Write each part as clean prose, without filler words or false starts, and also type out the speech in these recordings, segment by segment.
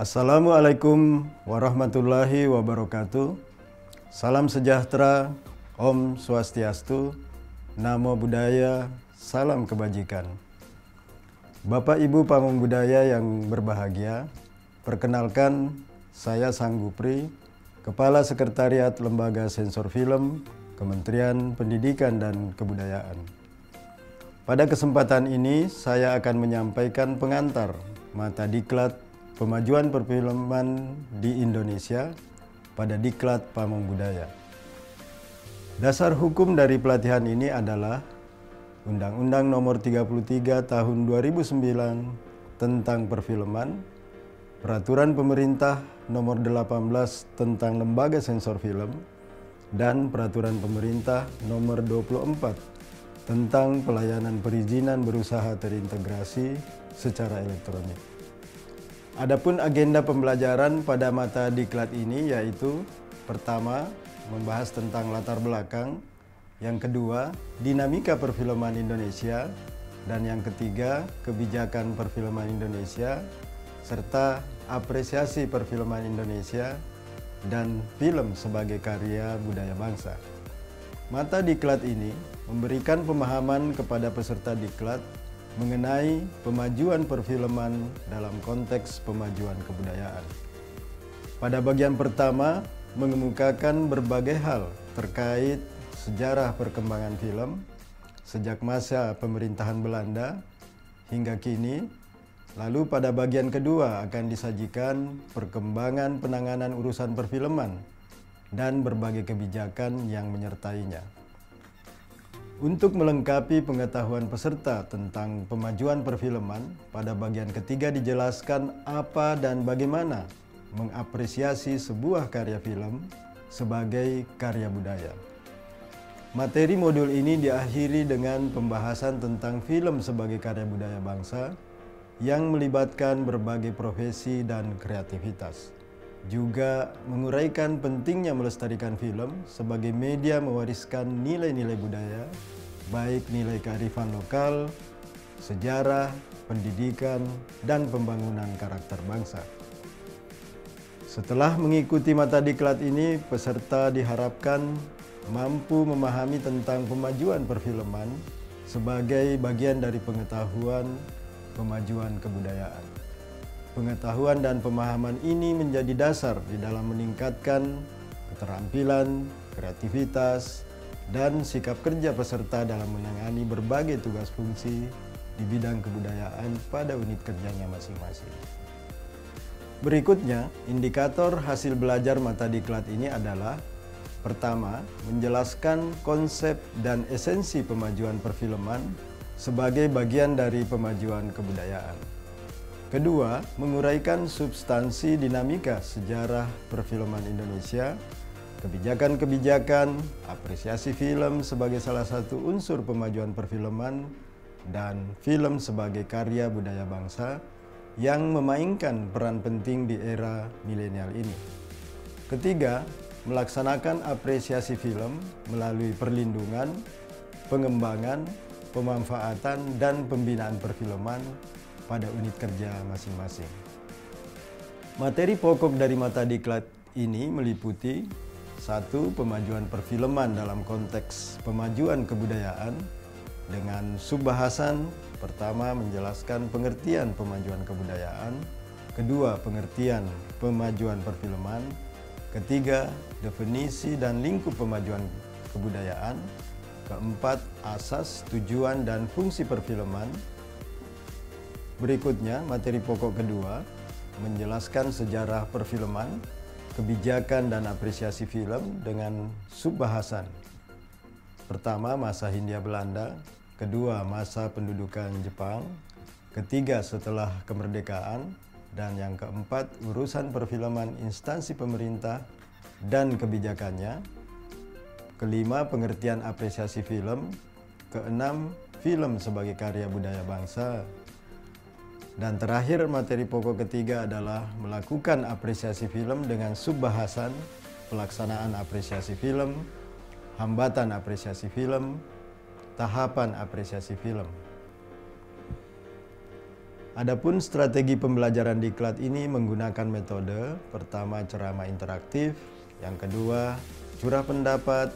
Assalamualaikum warahmatullahi wabarakatuh. Salam sejahtera, Om Swastiastu, Namo Buddhaya, salam kebajikan. Bapak Ibu pamong budaya yang berbahagia, perkenalkan saya Sanggupri, Kepala Sekretariat Lembaga Sensor Film, Kementerian Pendidikan dan Kebudayaan. Pada kesempatan ini saya akan menyampaikan pengantar mata diklat Pemajuan Perfilman di Indonesia pada Diklat Pamong Budaya. Dasar hukum dari pelatihan ini adalah Undang-Undang Nomor 33 Tahun 2009 tentang Perfilman, Peraturan Pemerintah Nomor 18 tentang Lembaga Sensor Film, dan Peraturan Pemerintah Nomor 24 tentang Pelayanan Perizinan Berusaha Terintegrasi secara Elektronik. Adapun agenda pembelajaran pada mata diklat ini yaitu pertama, membahas tentang latar belakang, yang kedua, dinamika perfilman Indonesia, dan yang ketiga, kebijakan perfilman Indonesia, serta apresiasi perfilman Indonesia dan film sebagai karya budaya bangsa. Mata diklat ini memberikan pemahaman kepada peserta diklat mengenai pemajuan perfilman dalam konteks pemajuan kebudayaan. Pada bagian pertama, mengemukakan berbagai hal terkait sejarah perkembangan film sejak masa pemerintahan Belanda hingga kini. Lalu pada bagian kedua akan disajikan perkembangan penanganan urusan perfilman dan berbagai kebijakan yang menyertainya. Untuk melengkapi pengetahuan peserta tentang pemajuan perfilman, pada bagian ketiga dijelaskan apa dan bagaimana mengapresiasi sebuah karya film sebagai karya budaya. Materi modul ini diakhiri dengan pembahasan tentang film sebagai karya budaya bangsa yang melibatkan berbagai profesi dan kreativitas. Juga menguraikan pentingnya melestarikan film sebagai media mewariskan nilai-nilai budaya, baik nilai kearifan lokal, sejarah, pendidikan, dan pembangunan karakter bangsa. Setelah mengikuti mata diklat ini, peserta diharapkan mampu memahami tentang pemajuan perfilman sebagai bagian dari pengetahuan pemajuan kebudayaan. Pengetahuan dan pemahaman ini menjadi dasar di dalam meningkatkan keterampilan, kreativitas, dan sikap kerja peserta dalam menangani berbagai tugas fungsi di bidang kebudayaan pada unit kerjanya masing-masing. Berikutnya, indikator hasil belajar mata diklat ini adalah: pertama, menjelaskan konsep dan esensi pemajuan perfilman sebagai bagian dari pemajuan kebudayaan. Kedua, menguraikan substansi dinamika sejarah perfilman Indonesia, kebijakan-kebijakan, apresiasi film sebagai salah satu unsur pemajuan perfilman, dan film sebagai karya budaya bangsa yang memainkan peran penting di era milenial ini. Ketiga, melaksanakan apresiasi film melalui perlindungan, pengembangan, pemanfaatan, dan pembinaan perfilman pada unit kerja masing-masing. Materi pokok dari mata diklat ini meliputi: 1. Pemajuan perfilman dalam konteks pemajuan kebudayaan dengan subbahasan. Pertama, menjelaskan pengertian pemajuan kebudayaan. Kedua, pengertian pemajuan perfilman. Ketiga, definisi dan lingkup pemajuan kebudayaan. Keempat, asas, tujuan, dan fungsi perfilman. Berikutnya, materi pokok kedua, menjelaskan sejarah perfilman, kebijakan dan apresiasi film dengan subbahasan. Pertama, masa Hindia Belanda. Kedua, masa pendudukan Jepang. Ketiga, setelah kemerdekaan. Dan yang keempat, urusan perfilman instansi pemerintah dan kebijakannya. Kelima, pengertian apresiasi film. Keenam, film sebagai karya budaya bangsa. Dan terakhir, materi pokok ketiga adalah melakukan apresiasi film dengan subbahasan, pelaksanaan apresiasi film, hambatan apresiasi film, tahapan apresiasi film. Adapun strategi pembelajaran diklat ini menggunakan metode pertama ceramah interaktif, yang kedua curah pendapat,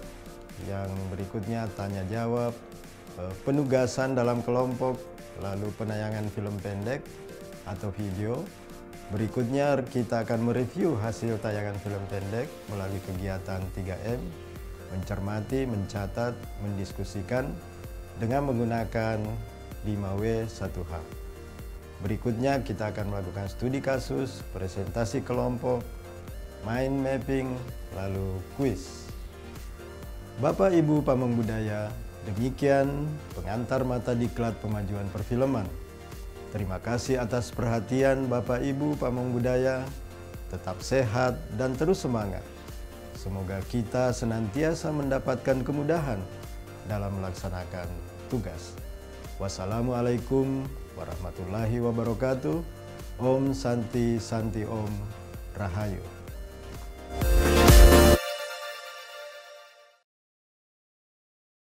yang berikutnya tanya jawab, penugasan dalam kelompok, lalu penayangan film pendek atau video. Berikutnya kita akan mereview hasil tayangan film pendek melalui kegiatan 3M, mencermati, mencatat, mendiskusikan dengan menggunakan 5W1H. Berikutnya kita akan melakukan studi kasus, presentasi kelompok, mind mapping, lalu kuis. Bapak Ibu Pamong Budaya, demikian pengantar mata diklat pemajuan perfilman. Terima kasih atas perhatian Bapak Ibu Pamong Budaya. Tetap sehat dan terus semangat. Semoga kita senantiasa mendapatkan kemudahan dalam melaksanakan tugas. Wassalamualaikum warahmatullahi wabarakatuh. Om Santi Santi Om Rahayu.